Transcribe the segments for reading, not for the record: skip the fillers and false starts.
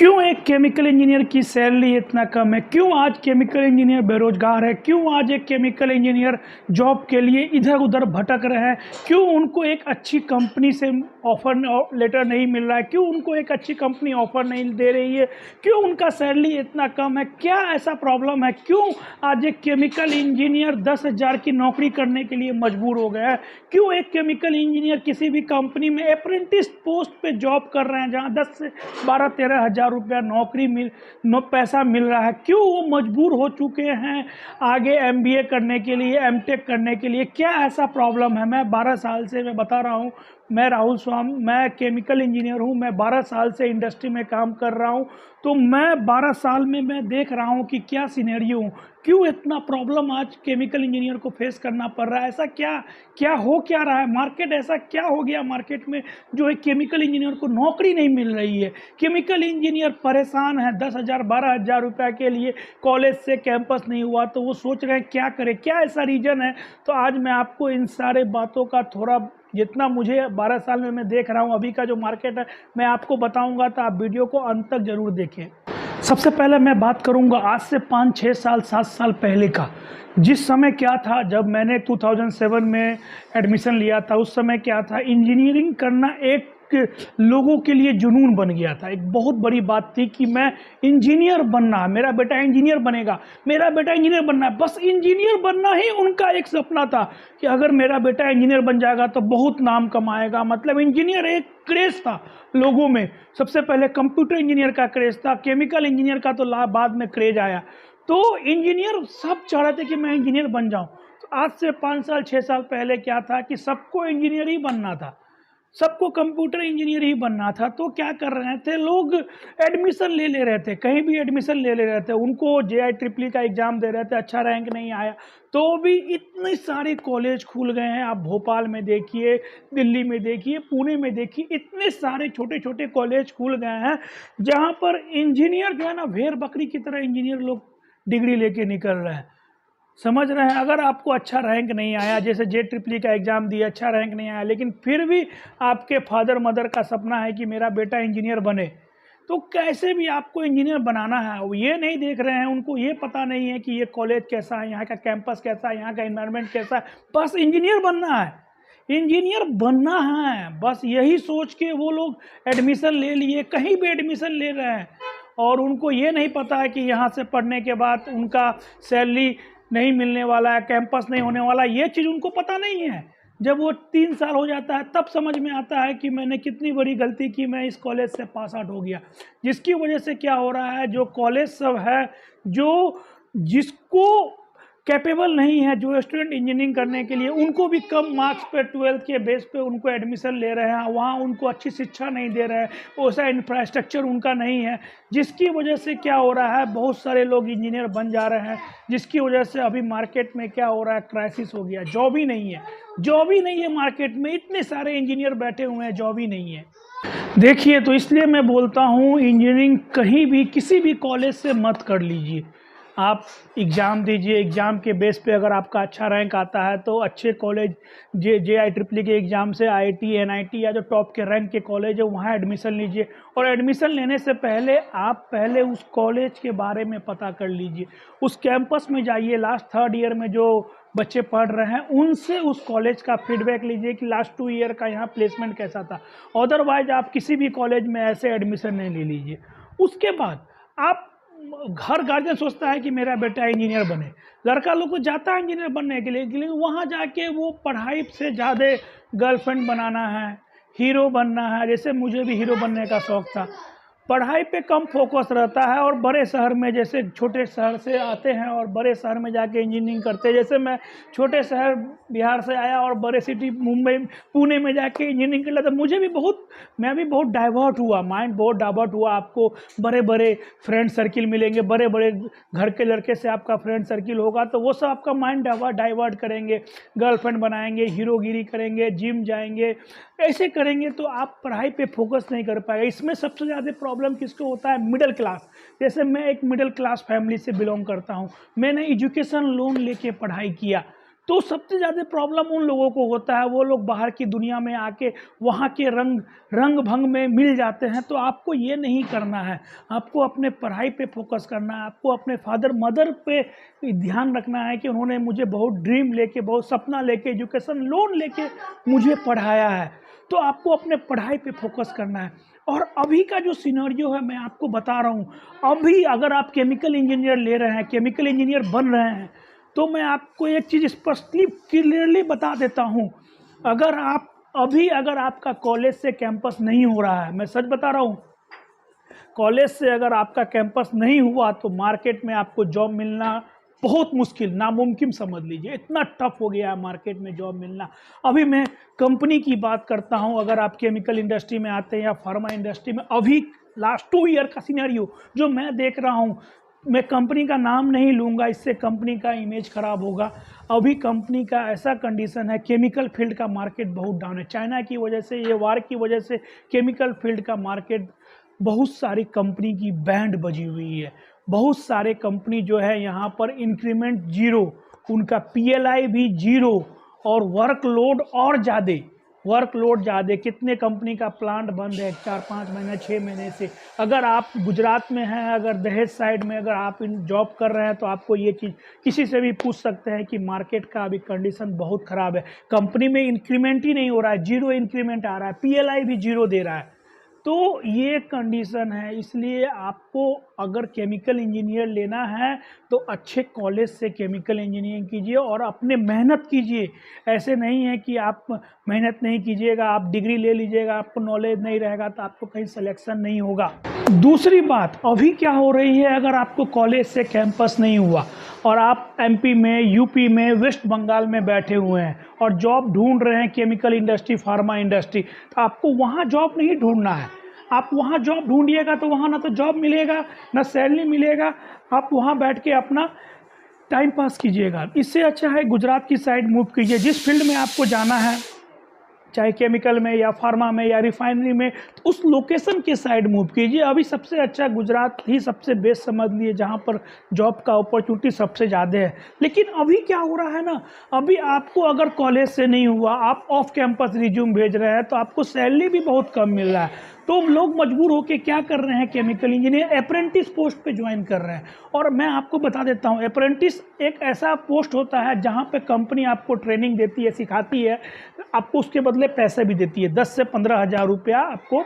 क्यों एक chemical engineer की सैलरी इतना कम है? क्यों आज केमिकल इंजीनियर बेरोजगार है? क्यों आज एक केमिकल इंजीनियर जॉब के लिए इधर-उधर भटक रहे हैं? क्यों उनको एक अच्छी कंपनी से ऑफर लेटर नहीं मिल रहा है? क्यों उनको एक अच्छी कंपनी ऑफर नहीं दे रही है? क्यों उनका सैलरी इतना कम है? क्या ऐसा प्रॉब्लम है? क्यों आज एक केमिकल इंजीनियर 10,000 की नौकरी करने के लिए मजबूर हो गया है? क्यों एक केमिकल इंजीनियर किसी भी कंपनी में अप्रेंटिस पोस्ट पे जॉब कर रहे हैं जहां 10 से 12-13 हज़ार रुपया नौकरी पैसा मिल रहा है? क्यों वो मजबूर हो चुके हैं आगे एमबीए करने के लिए, एमटेक करने के लिए? क्या ऐसा प्रॉब्लम है? मैं 12 साल से मैं बता रहा हूँ, मैं राहुल स्वामी, मैं केमिकल इंजीनियर हूँ। मैं 12 साल से इंडस्ट्री में काम कर रहा हूँ। तो मैं 12 साल में मैं देख रहा हूँ कि क्या सिनेरियो, क्यों इतना प्रॉब्लम आज केमिकल इंजीनियर को फेस करना पड़ रहा है। ऐसा क्या क्या हो क्या रहा है मार्केट, ऐसा क्या हो गया मार्केट में जो है केमिकल इंजीनियर को नौकरी नहीं मिल रही है? केमिकल इंजीनियर परेशान है, 10,000 12,000 रुपये के लिए कॉलेज से कैंपस नहीं हुआ तो वो सोच रहे हैं क्या करें, क्या ऐसा रीज़न है। तो आज मैं आपको इन सारे बातों का थोड़ा, जितना मुझे 12 साल में मैं देख रहा हूँ अभी का जो मार्केट है, मैं आपको बताऊंगा, तो आप वीडियो को अंत तक जरूर देखें। सबसे पहले मैं बात करूंगा आज से 5-6 साल 7 साल पहले का। जिस समय क्या था, जब मैंने 2007 में एडमिशन लिया था, उस समय क्या था, इंजीनियरिंग करना एक लोगों के लिए जुनून बन गया था। एक बहुत बड़ी बात थी कि मैं इंजीनियर बनना है, मेरा बेटा इंजीनियर बनेगा, मेरा बेटा इंजीनियर बनना है। बस इंजीनियर बनना ही उनका एक सपना था कि अगर मेरा बेटा इंजीनियर बन जाएगा तो बहुत नाम कमाएगा। मतलब इंजीनियर एक क्रेज था लोगों में। सबसे पहले कंप्यूटर इंजीनियर का क्रेज था, केमिकल इंजीनियर का तो बाद में क्रेज आया। तो इंजीनियर सब चाह रहे थे कि मैं इंजीनियर बन जाऊं। तो आज से 5 साल 6 साल पहले क्या था कि सबको इंजीनियर ही बनना था, सबको कंप्यूटर इंजीनियर ही बनना था। तो क्या कर रहे थे लोग, एडमिशन ले रहे थे, कहीं भी एडमिशन ले रहे थे। उनको जेआई ट्रिपल का एग्ज़ाम दे रहे थे, अच्छा रैंक नहीं आया तो भी इतने सारे कॉलेज खुल गए हैं। आप भोपाल में देखिए, दिल्ली में देखिए, पुणे में देखिए, इतने सारे छोटे छोटे कॉलेज खुल गए हैं जहाँ पर इंजीनियर जो है ना, भेड़ बकरी की तरह इंजीनियर लोग डिग्री लेके निकल रहे हैं। समझ रहे हैं? अगर आपको अच्छा रैंक नहीं आया, जैसे जे ट्रिपल का एग्ज़ाम दिया, अच्छा रैंक नहीं आया, लेकिन फिर भी आपके फादर मदर का सपना है कि मेरा बेटा इंजीनियर बने, तो कैसे भी आपको इंजीनियर बनाना है। वो ये नहीं देख रहे हैं, उनको ये पता नहीं है कि ये कॉलेज कैसा है, यहाँ का कैंपस कैसा है, यहाँ का इन्वायरमेंट कैसा है। बस इंजीनियर बनना है, इंजीनियर बनना है, बस यही सोच के वो लोग एडमिशन ले लिए, कहीं भी एडमिशन ले रहे हैं। और उनको ये नहीं पता है कि यहाँ से पढ़ने के बाद उनका सैलरी नहीं मिलने वाला है, कैंपस नहीं होने वाला, ये चीज़ उनको पता नहीं है। जब वो 3 साल हो जाता है तब समझ में आता है कि मैंने कितनी बड़ी गलती की, मैं इस कॉलेज से पास आउट हो गया। जिसकी वजह से क्या हो रहा है, जो कॉलेज सब है, जो जिसको कैपेबल नहीं है, जो स्टूडेंट इंजीनियरिंग करने के लिए, उनको भी कम मार्क्स पे 12th के बेस पे उनको एडमिशन ले रहे हैं, वहाँ उनको अच्छी शिक्षा नहीं दे रहे हैं, वैसा इंफ्रास्ट्रक्चर उनका नहीं है। जिसकी वजह से क्या हो रहा है, बहुत सारे लोग इंजीनियर बन जा रहे हैं, जिसकी वजह से अभी मार्केट में क्या हो रहा है, क्राइसिस हो गया। जॉब ही नहीं है, जॉब ही नहीं है मार्केट में, इतने सारे इंजीनियर बैठे हुए हैं, जॉब ही नहीं है। देखिए, तो इसलिए मैं बोलता हूँ इंजीनियरिंग कहीं भी किसी भी कॉलेज से मत कर लीजिए। आप एग्ज़ाम दीजिए, एग्ज़ाम के बेस पे अगर आपका अच्छा रैंक आता है तो अच्छे कॉलेज, जेआई ट्रिपल के एग्ज़ाम से आईआईटी एनआईटी या जो टॉप के रैंक के कॉलेज है वहाँ एडमिशन लीजिए। और एडमिशन लेने से पहले आप पहले उस कॉलेज के बारे में पता कर लीजिए, उस कैंपस में जाइए, लास्ट 3rd ईयर में जो बच्चे पढ़ रहे हैं उनसे उस कॉलेज का फीडबैक लीजिए कि लास्ट 2 ईयर का यहाँ प्लेसमेंट कैसा था। अदरवाइज आप किसी भी कॉलेज में ऐसे एडमिशन नहीं ले लीजिए। उसके बाद आप, हर गार्जियन सोचता है कि मेरा बेटा इंजीनियर बने, लड़का लोग को जाता है इंजीनियर बनने के लिए, लेकिन वहाँ जाके वो पढ़ाई से ज़्यादा गर्लफ्रेंड बनाना है, हीरो बनना है। जैसे मुझे भी हीरो बनने का शौक़ था, पढ़ाई पे कम फोकस रहता है। और बड़े शहर में, जैसे छोटे शहर से आते हैं और बड़े शहर में जाके इंजीनियरिंग करते हैं, जैसे मैं छोटे शहर बिहार से आया और बड़े सिटी मुंबई पुणे में जाके इंजीनियरिंग कर लिया, तो मैं भी बहुत डाइवर्ट हुआ, माइंड बहुत डाइवर्ट हुआ। आपको बड़े बड़े फ्रेंड सर्किल मिलेंगे, बड़े बड़े घर के लड़के से आपका फ्रेंड सर्किल होगा, तो वो सब आपका माइंड डाइवर्ट करेंगे, गर्लफ्रेंड बनाएंगे, हीरोगिरी करेंगे, जिम जाएंगे, ऐसे करेंगे तो आप पढ़ाई पे फोकस नहीं कर पाएंगे। इसमें सबसे ज़्यादा प्रॉब्लम किसको होता है, मिडिल क्लास। जैसे मैं एक मिडिल क्लास फैमिली से बिलोंग करता हूँ, मैंने एजुकेशन लोन लेके पढ़ाई किया, तो सबसे ज़्यादा प्रॉब्लम उन लोगों को होता है, वो लोग बाहर की दुनिया में आके वहाँ के रंग भंग में मिल जाते हैं। तो आपको ये नहीं करना है, आपको अपने पढ़ाई पे फोकस करना है, आपको अपने फादर मदर पे ध्यान रखना है कि उन्होंने मुझे बहुत ड्रीम लेके, बहुत सपना लेके, एजुकेशन लोन लेके मुझे पढ़ाया है। तो आपको अपने पढ़ाई पे फोकस करना है। और अभी का जो सिनेरियो है मैं आपको बता रहा हूँ, अभी अगर आप केमिकल इंजीनियर ले रहे हैं, केमिकल इंजीनियर बन रहे हैं, तो मैं आपको एक चीज़ स्पष्टली क्लियरली बता देता हूँ, अगर आपका कॉलेज से कैंपस नहीं हो रहा है, मैं सच बता रहा हूँ, कॉलेज से अगर आपका कैंपस नहीं हुआ तो मार्केट में आपको जॉब मिलना बहुत मुश्किल, नामुमकिन समझ लीजिए, इतना टफ हो गया है मार्केट में जॉब मिलना। अभी मैं कंपनी की बात करता हूं, अगर आप केमिकल इंडस्ट्री में आते हैं या फार्मा इंडस्ट्री में, अभी लास्ट 2 ईयर का सिनेरियो जो मैं देख रहा हूं, मैं कंपनी का नाम नहीं लूँगा, इससे कंपनी का इमेज ख़राब होगा। अभी कंपनी का ऐसा कंडीशन है, केमिकल फील्ड का मार्केट बहुत डाउन है। चाइना की वजह से, ये वार की वजह से केमिकल फील्ड का मार्केट, बहुत सारी कंपनी की बैंड बजी हुई है। बहुत सारे कंपनी जो है यहाँ पर इंक्रीमेंट जीरो, उनका पीएलआई भी जीरो, और वर्कलोड ज़्यादा। कितने कंपनी का प्लांट बंद है 4-5 महीने 6 महीने से। अगर आप गुजरात में हैं, अगर दहेज साइड में अगर आप इन जॉब कर रहे हैं, तो आपको ये चीज़ किसी से भी पूछ सकते हैं कि मार्केट का अभी कंडीशन बहुत ख़राब है। कंपनी में इंक्रीमेंट ही नहीं हो रहा है, जीरो इंक्रीमेंट आ रहा है, पीएलआई भी जीरो दे रहा है। तो ये कंडीशन है। इसलिए आपको अगर केमिकल इंजीनियर लेना है तो अच्छे कॉलेज से केमिकल इंजीनियरिंग कीजिए और अपने मेहनत कीजिए। ऐसे नहीं है कि आप मेहनत नहीं कीजिएगा, आप डिग्री ले लीजिएगा, आपको नॉलेज नहीं रहेगा तो आपको कहीं सिलेक्शन नहीं होगा। दूसरी बात, अभी क्या हो रही है, अगर आपको कॉलेज से कैंपस नहीं हुआ और आप एमपी में, यूपी में, वेस्ट बंगाल में बैठे हुए हैं और जॉब ढूंढ रहे हैं केमिकल इंडस्ट्री, फार्मा इंडस्ट्री, तो आपको वहाँ जॉब नहीं ढूंढना है। आप वहाँ जॉब ढूंढिएगा तो वहाँ ना तो जॉब मिलेगा, ना सैलरी मिलेगा, आप वहाँ बैठ के अपना टाइम पास कीजिएगा। इससे अच्छा है गुजरात की साइड मूव कीजिए। जिस फील्ड में आपको जाना है, चाहे केमिकल में या फार्मा में या रिफाइनरी में, तो उस लोकेशन के साइड मूव कीजिए। अभी सबसे अच्छा गुजरात ही सबसे बेस्ट समझ लिए, जहाँ पर जॉब का अपॉर्चुनिटी सबसे ज़्यादा है। लेकिन अभी क्या हो रहा है ना, अभी आपको अगर कॉलेज से नहीं हुआ, आप ऑफ कैंपस रिज्यूम भेज रहे हैं, तो आपको सैलरी भी बहुत कम मिल रहा है। तो लोग मजबूर होकर क्या कर रहे हैं, केमिकल इंजीनियर अप्रेंटिस पोस्ट पे ज्वाइन कर रहे हैं। और मैं आपको बता देता हूँ, अप्रेंटिस एक ऐसा पोस्ट होता है जहाँ पे कंपनी आपको ट्रेनिंग देती है, सिखाती है, आपको उसके बदले पैसे भी देती है। 10 से 15 हज़ार रुपया आपको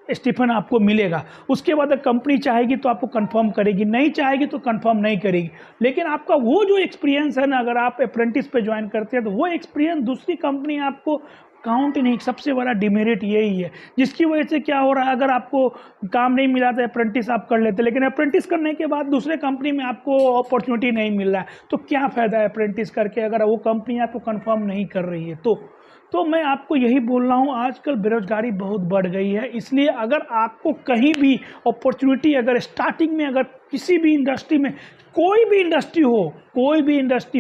स्टीफन आपको मिलेगा। उसके बाद कंपनी चाहेगी तो आपको कंफर्म करेगी, नहीं चाहेगी तो कंफर्म नहीं करेगी। लेकिन आपका वो जो एक्सपीरियंस है ना, अगर आप अप्रेंटिस पे ज्वाइन करते हैं तो वो एक्सपीरियंस दूसरी कंपनी आपको काउंट नहीं। सबसे बड़ा डिमेरिट यही है, जिसकी वजह से क्या हो रहा है, अगर आपको काम नहीं मिला तो अप्रेंटिस आप कर लेते, लेकिन अप्रेंटिस करने के बाद दूसरे कंपनी में आपको अपॉर्चुनिटी नहीं मिल रहा है, तो क्या फ़ायदा है अप्रेंटिस करके, अगर वो कंपनी आपको कंफर्म नहीं कर रही है तो मैं आपको यही बोल रहा हूँ, आजकल बेरोजगारी बहुत बढ़ गई है। इसलिए अगर आपको कहीं भी अपॉर्चुनिटी, अगर स्टार्टिंग में, अगर किसी भी इंडस्ट्री में, कोई भी इंडस्ट्री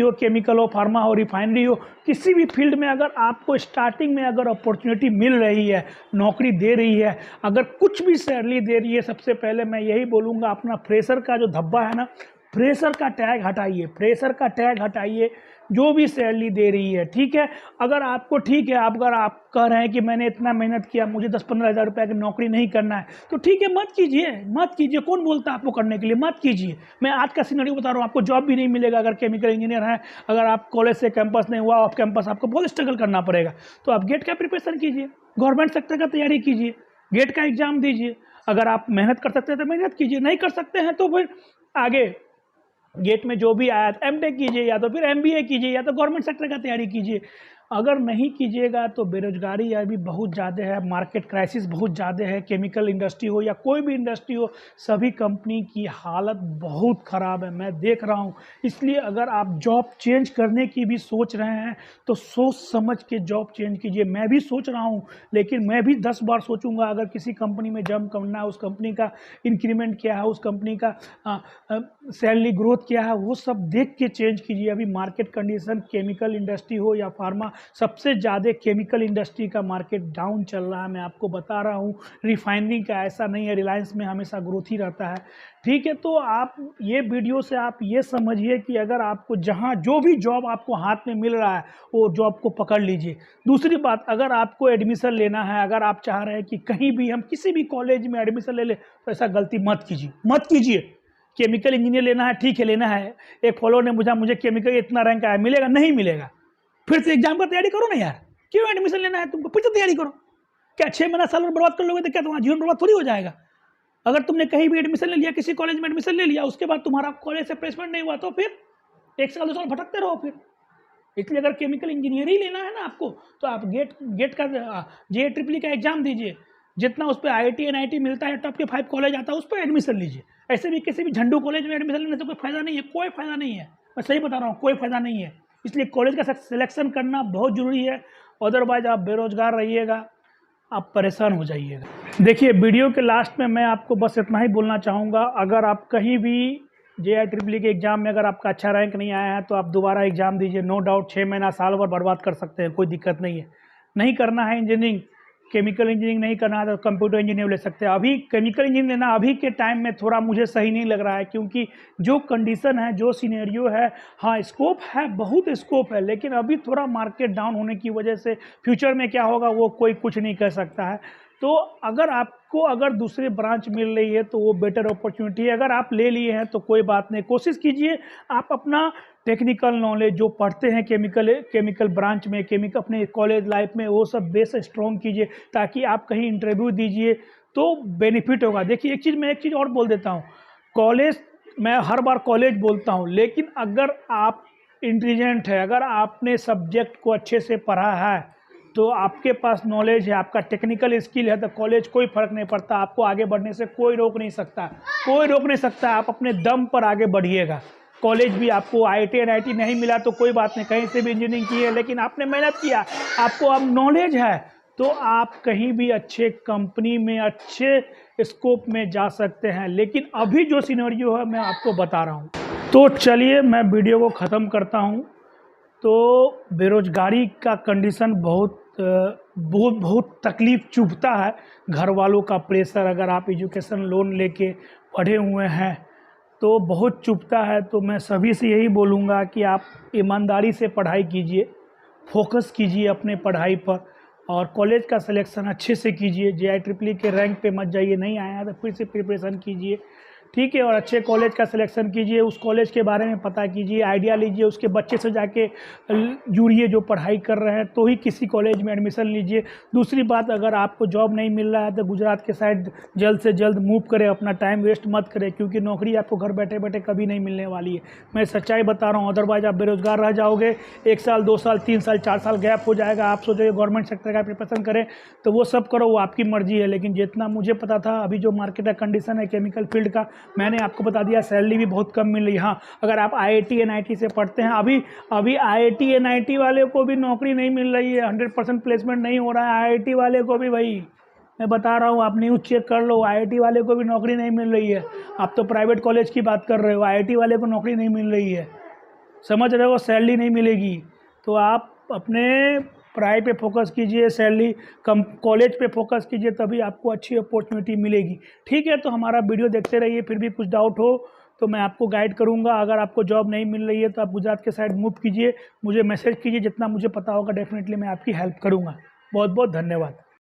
हो, केमिकल हो, फार्मा हो, रिफाइनरी हो, किसी भी फील्ड में अगर आपको स्टार्टिंग में अगर अपॉर्चुनिटी मिल रही है, नौकरी दे रही है, अगर कुछ भी सैलरी दे रही है, सबसे पहले मैं यही बोलूँगा, अपना फ्रेशर का जो धब्बा है ना, फ्रेशर का टैग हटाइए। जो भी सैलरी दे रही है, ठीक है, अगर आपको ठीक है, अगर आप कह रहे हैं कि मैंने इतना मेहनत किया, मुझे 10-15 हज़ार रुपये की नौकरी नहीं करना है, तो ठीक है, मत कीजिए। कौन बोलता है आपको करने के लिए, मत कीजिए। मैं आज का सिनेरियो बता रहा हूँ, आपको जॉब भी नहीं मिलेगा अगर केमिकल इंजीनियर है। अगर आप कॉलेज से कैंपस नहीं हुआ, ऑफ कैंपस आपको बहुत स्ट्रगल करना पड़ेगा। तो आप गेट का प्रिपरेशन कीजिए, गवर्नमेंट सेक्टर का तैयारी कीजिए, गेट का एग्जाम दीजिए। अगर आप मेहनत कर सकते हैं तो मेहनत कीजिए, नहीं कर सकते हैं तो फिर आगे गेट में जो भी आया, एमटेक कीजिए, या तो फिर एमबीए कीजिए, या तो गवर्नमेंट सेक्टर का तैयारी कीजिए। अगर नहीं कीजिएगा तो बेरोजगारी अभी बहुत ज़्यादा है, मार्केट क्राइसिस बहुत ज़्यादा है। केमिकल इंडस्ट्री हो या कोई भी इंडस्ट्री हो, सभी कंपनी की हालत बहुत ख़राब है, मैं देख रहा हूँ। इसलिए अगर आप जॉब चेंज करने की भी सोच रहे हैं तो सोच समझ के जॉब चेंज कीजिए। मैं भी सोच रहा हूँ, लेकिन मैं भी 10 बार सोचूंगा अगर किसी कंपनी में जंप करना है, उस कंपनी का इंक्रीमेंट क्या है, उस कंपनी का सैलरी ग्रोथ क्या है, वो सब देख के चेंज कीजिए। अभी मार्केट कंडीशन, केमिकल इंडस्ट्री हो या फार्मा सबसे ज़्यादा केमिकल इंडस्ट्री का मार्केट डाउन चल रहा है, मैं आपको बता रहा हूँ। रिफाइनरी का ऐसा नहीं है, रिलायंस में हमेशा ग्रोथ ही रहता है, ठीक है। तो आप ये वीडियो से आप ये समझिए कि अगर आपको जहाँ जो भी जॉब आपको हाथ में मिल रहा है वो जॉब को पकड़ लीजिए। दूसरी बात, अगर आपको एडमिशन लेना है, अगर आप चाह रहे हैं कि कहीं भी हम किसी भी कॉलेज में एडमिशन ले लें, तो ऐसा गलती मत कीजिए, मत कीजिए। केमिकल इंजीनियर लेना है, ठीक है लेना है। एक फॉलोअर ने पूछा मुझे केमिकल इतना रैंक आया, मिलेगा? नहीं मिलेगा। फिर से एग्जाम का तैयारी करो ना यार, क्यों एडमिशन लेना है तुमको? फिर से तैयारी करो। क्या 6 महीना साल भर बर्बाद कर लोगे तो क्या तुम्हारा जीवन बर्बाद थोड़ी हो जाएगा? अगर तुमने कहीं भी एडमिशन ले लिया, किसी कॉलेज में एडमिशन ले लिया, उसके बाद तुम्हारा कॉलेज से प्लेसमेंट नहीं हुआ, तो फिर 1 साल 2 साल भटकते रहो फिर। इसलिए अगर केमिकल इंजीनियर ही लेना है ना आपको, तो आप गेट का JEE का एग्जाम दीजिए। जितना उस पर IIT NIT मिलता है, टॉप के 5 कॉलेज आता है, उस पर एडमिशन लीजिए। ऐसे भी किसी भी झंडू कॉलेज में एडमिशन लेने से कोई फायदा नहीं है, कोई फायदा नहीं है, मैं सही बता रहा हूँ, कोई फायदा नहीं है। इसलिए कॉलेज का सिलेक्शन करना बहुत जरूरी है, अदरवाइज आप बेरोजगार रहिएगा, आप परेशान हो जाइएगा। देखिए, वीडियो के लास्ट में मैं आपको बस इतना ही बोलना चाहूँगा, अगर आप कहीं भी JEE के एग्ज़ाम में अगर आपका अच्छा रैंक नहीं आया है तो आप दोबारा एग्ज़ाम दीजिए। नो डाउट 6 महीना साल भर बर्बाद कर सकते हैं, कोई दिक्कत नहीं है। नहीं करना है इंजीनियरिंग, केमिकल इंजीनियरिंग नहीं करना है तो कंप्यूटर इंजीनियरिंग ले सकते हैं। अभी केमिकल इंजीनियरिंग लेना अभी के टाइम में थोड़ा मुझे सही नहीं लग रहा है, क्योंकि जो कंडीशन है, जो सिनेरियो है, हाँ स्कोप है, बहुत स्कोप है, लेकिन अभी थोड़ा मार्केट डाउन होने की वजह से फ्यूचर में क्या होगा वो कोई कुछ नहीं कर सकता है। तो अगर दूसरे ब्रांच मिल रही है तो वो बेटर अपॉर्चुनिटी है। अगर आप ले लिए हैं तो कोई बात नहीं, कोशिश कीजिए आप अपना टेक्निकल नॉलेज जो पढ़ते हैं केमिकल ब्रांच में, अपने कॉलेज लाइफ में, वो सब बेस स्ट्रॉन्ग कीजिए, ताकि आप कहीं इंटरव्यू दीजिए तो बेनिफिट होगा। देखिए, मैं एक चीज़ और बोल देता हूँ, कॉलेज, मैं हर बार कॉलेज बोलता हूँ, लेकिन अगर आप इंटेलिजेंट है, अगर आपने सब्जेक्ट को अच्छे से पढ़ा है, तो आपके पास नॉलेज है, आपका टेक्निकल स्किल है, तो कॉलेज कोई फ़र्क नहीं पड़ता, आपको आगे बढ़ने से कोई रोक नहीं सकता, कोई रोक नहीं सकता। आप अपने दम पर आगे बढ़िएगा। कॉलेज भी आपको IIT NIT नहीं मिला तो कोई बात नहीं, कहीं से भी इंजीनियरिंग की है, लेकिन आपने मेहनत किया, आपको अब नॉलेज है, तो आप कहीं भी अच्छे कंपनी में, अच्छे स्कोप में जा सकते हैं। लेकिन अभी जो सिनेरियो है मैं आपको बता रहा हूँ। तो चलिए मैं वीडियो को ख़त्म करता हूँ। तो बेरोजगारी का कंडीशन बहुत तकलीफ़ चुभता है, घर वालों का प्रेशर, अगर आप एजुकेशन लोन लेके पढ़े हुए हैं तो बहुत चुभता है। तो मैं सभी से यही बोलूँगा कि आप ईमानदारी से पढ़ाई कीजिए, फोकस कीजिए अपने पढ़ाई पर, और कॉलेज का सिलेक्शन अच्छे से कीजिए। JEE के रैंक पे मत जाइए, नहीं आया तो फिर से प्रिपरेशन कीजिए, ठीक है, और अच्छे कॉलेज का सिलेक्शन कीजिए, उस कॉलेज के बारे में पता कीजिए, आइडिया लीजिए, उसके बच्चे से जाके जुड़िए जो पढ़ाई कर रहे हैं, तो ही किसी कॉलेज में एडमिशन लीजिए। दूसरी बात, अगर आपको जॉब नहीं मिल रहा है तो गुजरात के साइड जल्द से जल्द मूव करें, अपना टाइम वेस्ट मत करें, क्योंकि नौकरी आपको घर बैठे बैठे कभी नहीं मिलने वाली है, मैं सच्चाई बता रहा हूँ। अदरवाइज आप बेरोजगार रह जाओगे, 1 साल 2 साल 3 साल 4 साल गैप हो जाएगा। आप सोचोगे गवर्नमेंट सेक्टर का प्रिपरेशन करें, तो वो सब करो, वो आपकी मर्जी है। लेकिन जितना मुझे पता था, अभी जो मार्केट का कंडीशन है केमिकल फील्ड का, मैंने आपको बता दिया, सैलरी भी बहुत कम मिल रही है। हाँ, अगर आप IIT NIT से पढ़ते हैं, अभी IIT NIT वाले को भी नौकरी नहीं मिल रही है, 100% प्लेसमेंट नहीं हो रहा है। IIT वाले को भी, भाई मैं बता रहा हूँ, आप न्यूज़ चेक कर लो, IIT वाले को भी नौकरी नहीं मिल रही है। आप तो प्राइवेट कॉलेज की बात कर रहे हो, IIT वाले को नौकरी नहीं मिल रही है, समझ रहे हो, सैलरी नहीं मिलेगी। तो आप अपने पढ़ाई पे फोकस कीजिए, सैलरी कम, कॉलेज पे फोकस कीजिए, तभी आपको अच्छी अपॉर्चुनिटी मिलेगी, ठीक है। तो हमारा वीडियो देखते रहिए, फिर भी कुछ डाउट हो तो मैं आपको गाइड करूंगा। अगर आपको जॉब नहीं मिल रही है तो आप गुजरात के साइड मूव कीजिए, मुझे मैसेज कीजिए, जितना मुझे पता होगा डेफिनेटली मैं आपकी हेल्प करूंगा। बहुत बहुत धन्यवाद।